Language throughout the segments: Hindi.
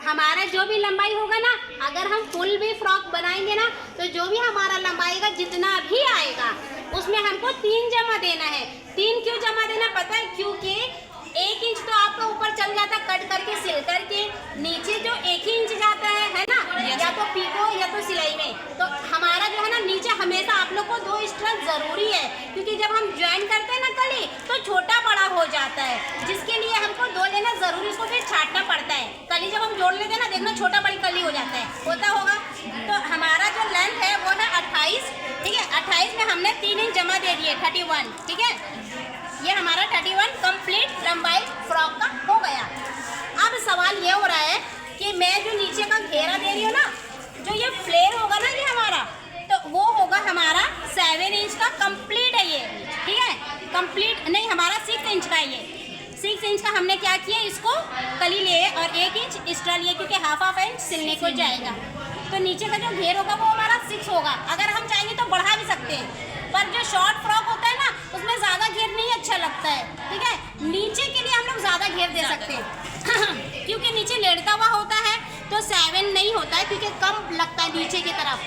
हमारा जो भी लंबाई होगा ना, अगर हम फुल भी फ्रॉक बनाएंगे ना, तो जो भी हमारा लंबाई का जितना भी आएगा उसमें हमको 3 जमा देना है। 3 क्यों जमा देना पता है? क्योंकि 1 इंच तो आपका ऊपर चल जाता कट करके सिल करके, नीचे जो 1 ही इंच जाता है ना, या तो पीको या तो सिलाई में, तो हमारा जो है ना नीचे हमेशा आप लोग को 2 एक्स्ट्रा जरूरी है, क्योंकि जब हम ज्वाइन करते हैं ना कली तो छोटा बड़ा हो जाता है, जिसके लिए हमको 2 लेना जरूरी, इसको फिर छाटना पड़ता है। कली जब हम जोड़ लेते हैं ना, देखना छोटा बड़ी कली हो जाता है, होता होगा। तो हमारा जो लेंथ है वो है 28, ठीक है। 28 में हमने 3 इंच जमा दे दिए, 31, ठीक है। ये हमारा 31 कंप्लीट लंबाई फ्रॉक का हो गया। अब सवाल ये हो रहा है कि मैं जो नीचे का घेरा दे रही हूँ ना, जो ये फ्लेयर होगा ना ये हमारा, तो वो होगा हमारा 7 इंच का कंप्लीट है ये, ठीक है। कंप्लीट नहीं, हमारा 6 इंच का है ये। 6 इंच का हमने क्या किया, इसको कली लिए और 1 इंच एक्स्ट्रा लिए, क्योंकि हाफ इंच सिलने को जाएगा। तो नीचे का जो घेर होगा वो हमारा 6 होगा। अगर हम चाहेंगे तो बढ़ा भी सकते हैं, पर जो शॉर्ट फ्रॉक होता है ना उसमें ज़्यादा घेर नहीं अच्छा लगता है, ठीक है। नीचे के लिए हम लोग ज़्यादा घेर दे सकते हैं क्योंकि नीचे लेटता हुआ होता है तो 7 नहीं होता है, क्योंकि कम लगता है नीचे की तरफ।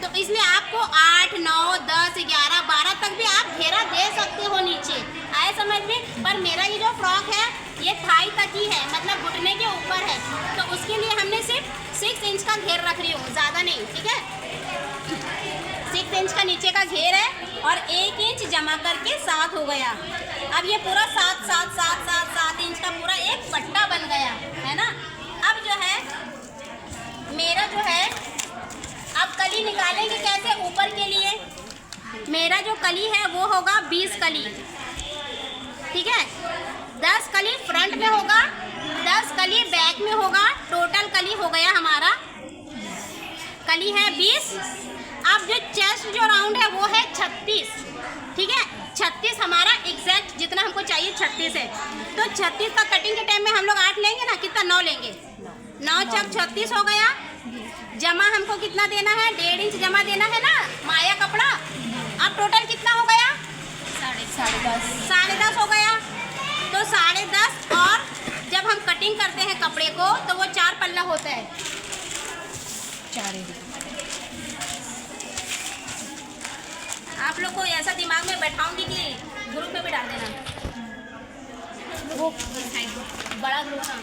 तो इसलिए आपको 8, 9, 10, 11, 12 तक भी आप घेरा दे सकते हो नीचे, आए समझ में। पर मेरा ये जो फ्रॉक है ये थाई तक ही है, मतलब घुटने के ऊपर है, तो उसके लिए हमने सिर्फ 6 इंच का घेर रख रही हूँ, ज़्यादा नहीं, ठीक है। 6 इंच का नीचे का घेर है और 1 इंच जमा करके 7 हो गया। अब ये पूरा 7 इंच का पूरा एक पट्टा बन गया है ना। अब जो है मेरा जो है, अब कली निकालेंगे कैसे ऊपर के लिए। मेरा जो कली है वो होगा 20 कली, ठीक है। 10 कली फ्रंट में होगा, 10 कली बैक में होगा, टोटल कली हो गया हमारा, कली है 20। अब जो चेस्ट जो राउंड है वो है 36, ठीक है। 36 हमारा एग्जैक्ट जितना हमको चाहिए 36 है। तो 36 का कटिंग के टाइम में हम लोग 8 लेंगे ना, कितना 9 लेंगे, 9 चक 36 हो गया। जमा हमको कितना देना है, 1.5 इंच जमा देना है ना माया कपड़ा। अब टोटल कितना हो गया, 10.5 हो गया। तो 10.5, और जब हम कटिंग करते हैं कपड़े को तो वो 4 पल्ला होता है, 4। आप लोग को ऐसा दिमाग में बैठाऊंगी कि ग्रुप में भी डाल देना, वो बड़ा ग्रुप ना।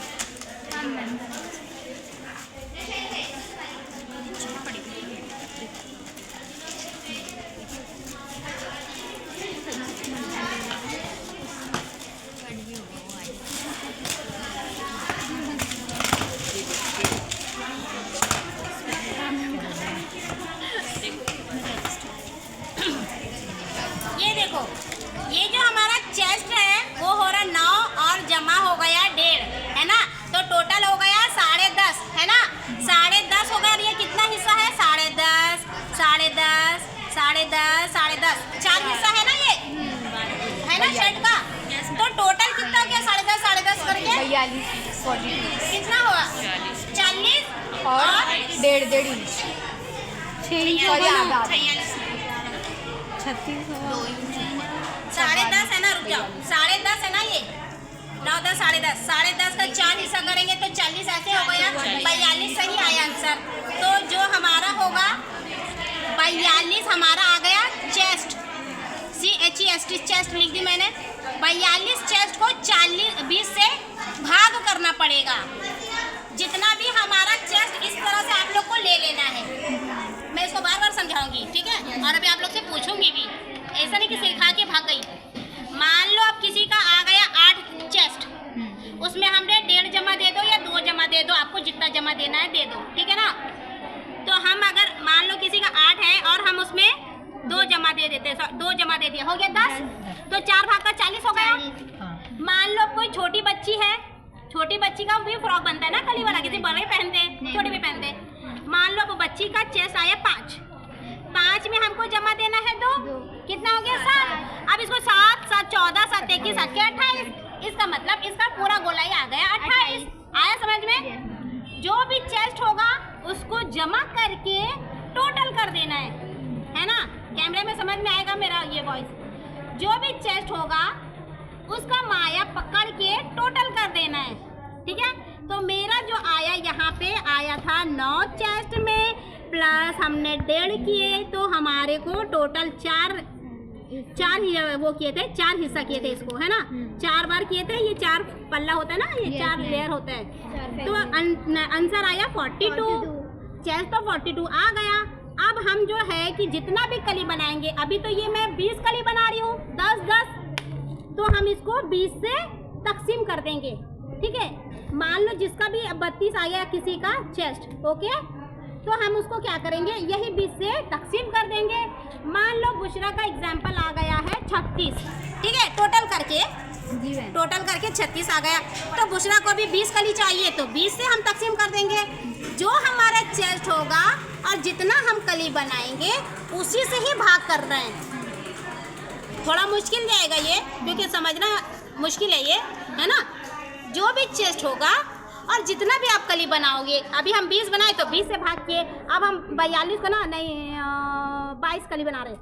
ये देखो, ये जो हमारा चेस्ट है वो हो रहा 9 और जमा हो गया 1.5, है ना। तो टोटल हो गया 10.5, है ना। 10.5 हो गया। ये कितना हिस्सा है, 10.5, 10.5, 10.5, 10.5, 4 हिस्सा है ना ये, है ना शर्ट का। तो टोटल कितना हो गया, 10.5 करके 42, कितना हुआ 40 और 1.5 इंच, 6 इंच और आधा 36, 10.5 है ना। रुक जाओ, 10.5 है ना ये, 9, 10, 10.5, 10.5 का 4 हिस्सा करेंगे तो 40 ऐसे हो गया, 42 सही आया आंसर। तो जो हमारा होगा 42 हमारा आ गया चेस्ट, CHEST चेस्ट लिख दी मैंने। 42 चेस्ट को 20 से भाग करना पड़ेगा। जितना भी हमारा चेस्ट इस तरह से आप लोग को ले लेना है। मैं इसको बार बार समझाऊंगी, ठीक है। और अभी आप लोग से पूछूंगी भी, ऐसा नहीं कि सिखा के भाग गई। मान लो अब किसी का आ गया 8 चेस्ट, उसमें हमने 1.5 जमा दे दो या 2 जमा दे दो, आपको जितना जमा देना है दे दो, ठीक है ना। तो हम अगर मान लो किसी का 8 है और हम उसमें 2 जमा दे देते, 2 जमा दे दिया, हो गया 10, तो 4 भाग का 40 हो गया। मान लो कोई छोटी बच्ची है, छोटी बच्ची का भी फ्रॉक बनता है ना कली वाला, किसी बड़े पहनते हैं, छोटे भी पहनते हैं। मान लो अब बच्ची का चेस्ट आया 5 में हमको जमा देना है 2, कितना हो गया 7। अब इसको 7, 7, 14, 7, 21, 7 के 28, इसका मतलब इसका पूरा गोलाई आ गया 28। आया समझ में। जो भी चेस्ट होगा उसको जमा करके टोटल कर देना है ना। कैमरे में समझ में आएगा मेरा ये वॉइस। जो भी चेस्ट होगा उसका माया पकड़ के टोटल कर देना है, ठीक है। तो मेरा जो आया यहाँ आया था 9 चेस्ट में, प्लस हमने 1.5 किए तो हमारे को टोटल 4 वो किए थे, 4 हिस्सा किए थे इसको, है ना। 4 बार किए थे, ये 4 पल्ला होता है ना, ये 4 लेयर होता है। तो आंसर आया 42, चेस्ट तो 42 आ गया। अब हम जो है कि जितना भी कली बनाएंगे, अभी तो ये मैं 20 कली बना रही हूँ, 10-10, तो हम इसको 20 से तकसीम कर देंगे, ठीक है। मान लो जिसका भी 32 आ गया किसी का चेस्ट, ओके, तो हम उसको क्या करेंगे, यही 20 से तकसीम कर देंगे। मान लो बुशरा का एग्जाम्पल आ गया है 36, ठीक है, टोटल करके 36 आ गया। तो बुशरा को भी 20 कली चाहिए, तो 20 से हम तकसीम कर देंगे। जो हमारा चेस्ट होगा और जितना हम कली बनाएंगे उसी से ही भाग कर रहे हैं। थोड़ा मुश्किल जाएगा ये, क्योंकि समझना मुश्किल है ये, है ना। जो भी चेस्ट होगा और जितना भी आप कली बनाओगे, अभी हम 20 बनाए तो 20 से भाग के, अब हम 42 को ना नहीं 22 कली बना रहे,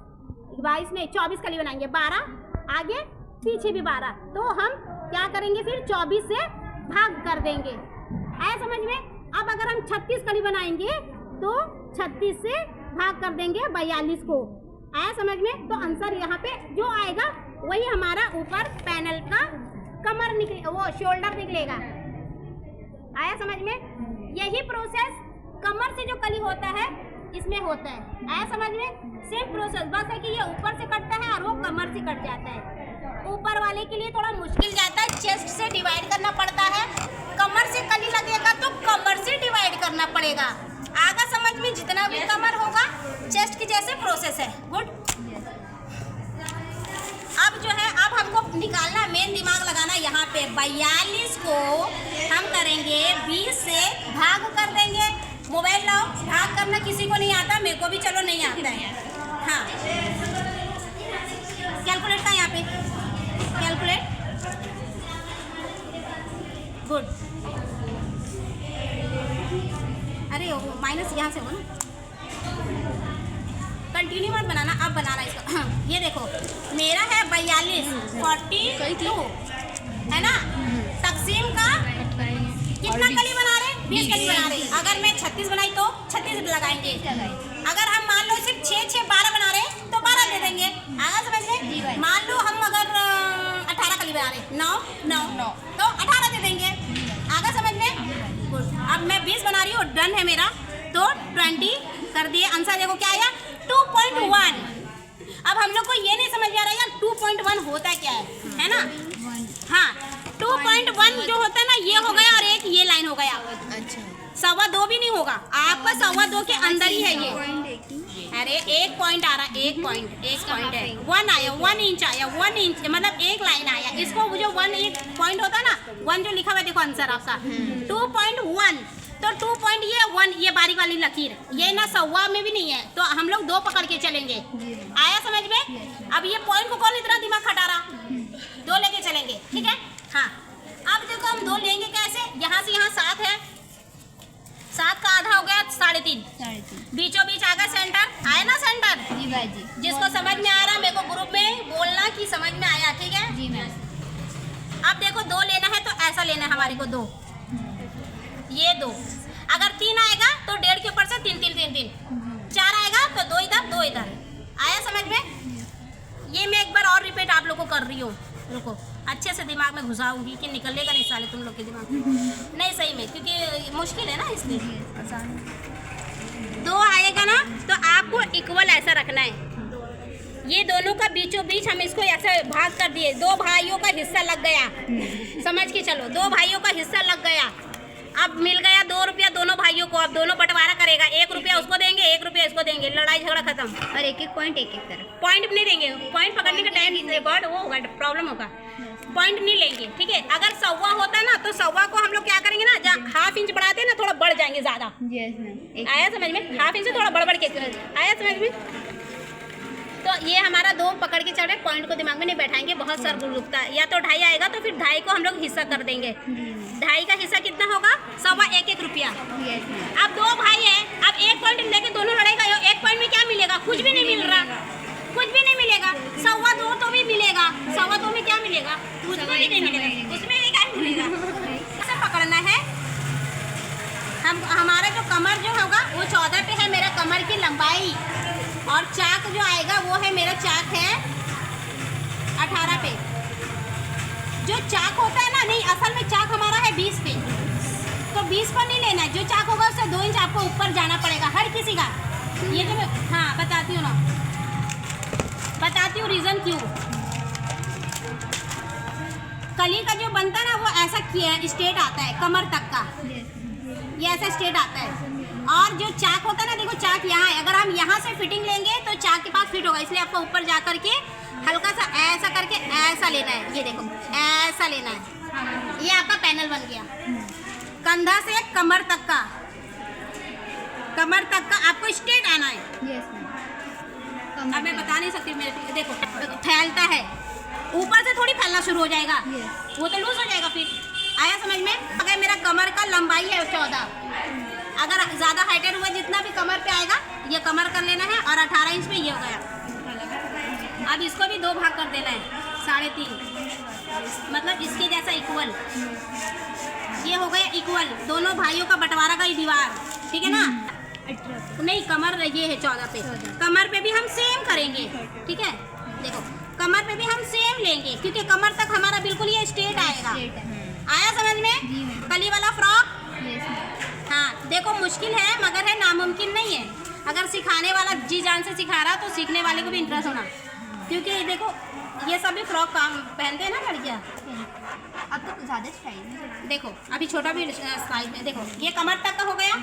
22 नहीं 24 कली बनाएंगे, 12 आगे पीछे भी 12, तो हम क्या करेंगे फिर 24 से भाग कर देंगे, आया समझ में। अब अगर हम 36 कली बनाएंगे तो 36 से भाग कर देंगे 42 को, आया समझ में। तो आंसर यहाँ पे जो आएगा वही हमारा ऊपर पैनल का कमर निकले, वो शोल्डर निकलेगा, आया समझ में। यही प्रोसेस कमर से जो कली होता है इसमें होता है, आया समझ में। सेम प्रोसेस, बस है कि ये ऊपर से कटता है और वो कमर से कट जाता है। ऊपर वाले के लिए थोड़ा मुश्किल जाता है, चेस्ट से डिवाइड करना पड़ता है। कमर से कली लगेगा तो कमर से डिवाइड करना पड़ेगा। आगा समझ में, जितना भी कमर होगा चेस्ट की जैसे प्रोसेस है। गुड। अब जो है, अब हमको निकालना, मेन दिमाग लगाना यहाँ पे। 42 को हम करेंगे 20 से भाग कर देंगे। मोबाइल लाओ, भाग करना किसी को नहीं आता, मेरे को भी चलो नहीं आता है। हाँ, कैलकुलेट था यहाँ पे, कैलकुलेट। गुड। अरे माइनस यहाँ से हो ना, कंटिन्यू मत बनाना, अब बनाना इसको। ये देखो मेरा है 42, 42 है ना। तकसीम का कितना कली बना रहे, 20 कली बना रहे। अगर मैं 36 बनाई तो 36 लगाएंगे। अगर हम मान लो सिर्फ 6, 12 बना रहे तो 12 दे देंगे, आगे समझ में। मान लो हम अगर 18 कली बना रहे, 9 तो 18 दे देंगे, आगे समझ में। अब मैं 20 बना रही हूँ, डन है मेरा, तो 20 कर दिए। आंसर देखो क्या आया, 2.1। अब हम लोग को ये नहीं समझ में आ रहा यार 2.1 होता क्या है ना। हाँ, 2.1 जो होता है ना, ये हो गया और एक ये लाइन हो गया। अच्छा, 2.25 भी नहीं होगा आपका, 2.25 के अंदर ही है ये। अरे 1 पॉइंट आ रहा, 1 पॉइंट है, 1 आया, 1 इंच आया, 1 इंच मतलब एक लाइन आया। इसको जो 1 पॉइंट होता है ना, 1 जो लिखा हुआ है, देखो आंसर आपका 2.1। तो 2 पॉइंट ये 1, ये बारीक वाली लकीर, ये ना 1.25 में भी नहीं है, तो हम लोग 2 पकड़ के चलेंगे, आया समझ में। अब ये पॉइंट को कौन इतना दिमाग खटा रहा, 2 लेके चलेंगे, ठीक है। हाँ, अब देखो हम 2 लेंगे कैसे, यहाँ से यहाँ 7 है, 7 का आधा हो गया 3.5, बीचों बीच आ गया सेंटर, आया ना सेंटर। जी बाजी, जिसको समझ में आ रहा मेरे को ग्रुप में बोलना कि समझ में आया, ठीक है जी मैम। अब देखो 2 लेना है तो ऐसा लेना है हमारे को, 2 ये 2। अगर 3 आएगा तो 1.5 के ऊपर से 3, 4 आएगा तो 2 इधर 2 इधर, आया समझ में। ये मैं एक बार और रिपीट आप लोग को कर रही हूँ, रुको अच्छे से दिमाग में घुसाऊंगी कि निकलेगा नहीं साले तुम लोग के दिमाग में। नहीं सही में, क्योंकि मुश्किल है ना, इसलिए आसान। 2 आएगा ना तो आपको इक्वल ऐसा रखना है, ये दोनों का बीचों बीच हम इसको ऐसे भाग कर दिए। 2 भाइयों का हिस्सा लग गया, समझ के चलो, 2 भाइयों का हिस्सा लग गया। अब मिल गया 2 रुपया दोनों भाइयों को, अब दोनों बंटवारा करेगा, 1 रुपया उसको देंगे, 1 रुपया इसको देंगे, लड़ाई झगड़ा खत्म। और एक पॉइंट तरफ पॉइंट नहीं देंगे, पॉइंट पकड़ने का टाइम रिकॉर्ड वो होगा, प्रॉब्लम होगा, पॉइंट नहीं लेंगे, ठीक है। अगर 1.25 होता है ना तो 1.25 को हम लोग क्या करेंगे ना, जहाँ 1/2 इंच बढ़ाते हैं ना, थोड़ा बढ़ जाएंगे ज़्यादा, आया समझ में। 1/2 इंच से थोड़ा बढ़ के, आया समझ में। तो ये हमारा 2 पकड़ के चल रहे, पॉइंट को दिमाग में नहीं बैठाएंगे, बहुत सर गुलगुता है। या तो 2.5 आएगा तो फिर 2.5 को हम लोग हिस्सा कर देंगे। 2.5 का हिस्सा कितना होगा, 1.25 1 रुपया। अब 2 भाई है, अब 1 पॉइंट लेके दोनों लड़ेगा, 1 पॉइंट में क्या मिलेगा, कुछ भी नहीं मिल रहा, कुछ भी नहीं मिलेगा। 2.25 तो भी मिलेगा, 2.25 में क्या मिलेगा, कुछ भी नहीं मिलेगा, उसमें भी क्या मिलेगा। ऐसा पकड़ना है, हम हमारा जो कमर जो होगा वो 14 पे है मेरा कमर की लंबाई, और चाक जो आएगा वो है मेरा चाक है 18 पे। जो चाक होता है ना, नहीं असल में चाक हमारा है 20 पे, तो 20 पर नहीं लेना है। जो चाक होगा उससे 2 इंच आपको ऊपर जाना पड़ेगा हर किसी का। ये जो मैं हाँ बताती हूँ ना, बताती हूँ रीज़न क्यों। कली का जो बनता है ना वो ऐसा स्ट्रेट आता है कमर तक का, ये ऐसा स्ट्रेट आता है। और जो चाक होता है ना, देखो चाक यहाँ है, अगर हम यहाँ से फिटिंग लेंगे तो चाक के पास फिट होगा, इसलिए आपको ऊपर जा करके हल्का सा ऐसा करके ऐसा लेना है। ये देखो ऐसा लेना है, ये आपका पैनल बन गया। कंधा से कमर तक का, कमर तक का आपको स्ट्रेट आना है। अब मैं बता नहीं सकती, मेरे देखो फैलता है, ऊपर से थोड़ी फैलना शुरू हो जाएगा, वो तो लूज हो जाएगा फिर। आया समझ में? अगर मेरा कमर का लंबाई है 14, अगर ज़्यादा हाइटेड हुआ जितना भी कमर पे आएगा ये कमर कर लेना है, और 18 इंच पे ये हो गया। अब इसको भी 2 भाग कर देना है, 3.5, मतलब इसके जैसा इक्वल। ये हो गया इक्वल, दोनों भाइयों का बंटवारा का ही दीवार, ठीक है ना? नहीं कमर ये है 14 पे, कमर पे भी हम सेम करेंगे, ठीक है? देखो कमर पे भी हम सेम लेंगे, क्योंकि कमर तक हमारा बिल्कुल ये स्ट्रेट आएगा। आया समझ में? कली वाला फ्रॉक। हाँ देखो मुश्किल है मगर है नामुमकिन नहीं है। अगर सिखाने वाला जी जान से सिखा रहा तो सीखने वाले को भी इंटरेस्ट होना, क्योंकि देखो ये सभी फ्रॉक पहनते हैं ना लड़कियाँ। अब तो ज़्यादा स्टाइल। देखो अभी छोटा भी साइज में, देखो ये कमर तक का हो गया।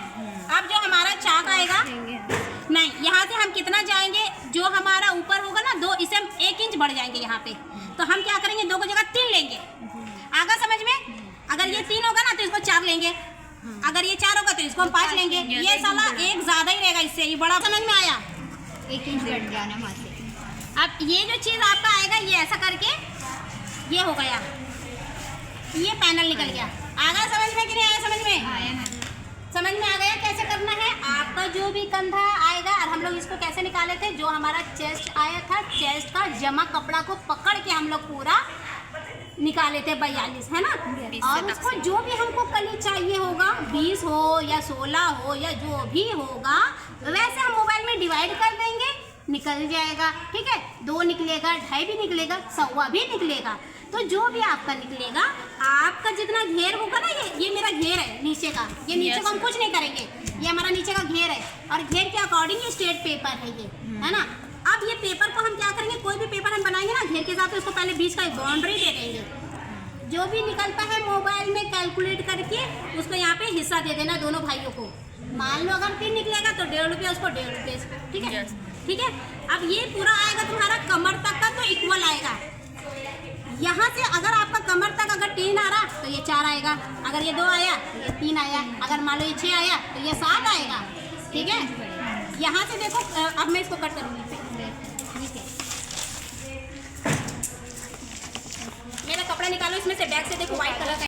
अब जो हमारा चाक आएगा, नहीं यहाँ से हम कितना जाएंगे, जो हमारा ऊपर होगा ना 2, इसे हम 1 इंच बढ़ जाएंगे यहाँ पे। तो हम क्या करेंगे, 2 की जगह 3 लेंगे। आगा समझ में? अगर ये 3 होगा ना तो इसको 4 लेंगे, अगर ये 4 होगा तो इसको हम 5 लेंगे। ये साला 1 ज़्यादा ही रहेगा, इससे ये बड़ा। समझ में आया? 1 इंच बढ़ जाना वहाँ से। अब ये जो चीज़ आपका आएगा ये ऐसा करके ये हो गया, ये पैनल निकल गया। आगा समझ में कि नहीं आया? समझ में आया ना? समझ में आ गया कैसे करना है? आपका जो भी कंधा आएगा, और हम लोग इसको कैसे निकाले थे, जो हमारा चेस्ट आया था, चेस्ट का जमा कपड़ा को पकड़ के हम लोग पूरा निकाले थे 42, है ना? और उसको जो भी हमको कली चाहिए होगा, 20 हो या 16 हो या जो भी होगा, वैसे हम मोबाइल में डिवाइड कर देंगे, निकल जाएगा। ठीक है, 2 निकलेगा, 2.5 भी निकलेगा, 1.25 भी निकलेगा। तो जो भी आपका निकलेगा, आपका जितना घेर होगा ना, ये मेरा घेर है नीचे का, ये नीचे को हम कुछ नहीं करेंगे, ये हमारा नीचे का घेर है, और घेर के अकॉर्डिंग ये स्ट्रेट पेपर है ये, है ना? अब ये पेपर को हम क्या करेंगे, कोई भी पेपर हम बनाएंगे ना घेर के साथ, तो उसको पहले बीच का एक बाउंड्री दे देंगे। जो भी निकलता है मोबाइल में कैलकुलेट करके उसको यहाँ पे हिस्सा दे देना दोनों भाइयों को। मान लो अगर 3 निकलेगा तो 1.5 रुपया, उसको 1.5 रुपये, ठीक है? ठीक है, अब ये पूरा आएगा तुम्हारा कमर तक का, तो इक्वल आएगा। यहाँ से अगर आपका कमर तक अगर 3 आ रहा तो ये 4 आएगा, अगर ये 2 आया तो ये 3 आया, अगर मान लो ये 6 आया तो ये 7 आएगा। ठीक है, यहाँ से देखो, अब मैं इसको कट करूँगी। मेरा कपड़ा निकालो, इसमें से बैग से देखो व्हाइट कलर का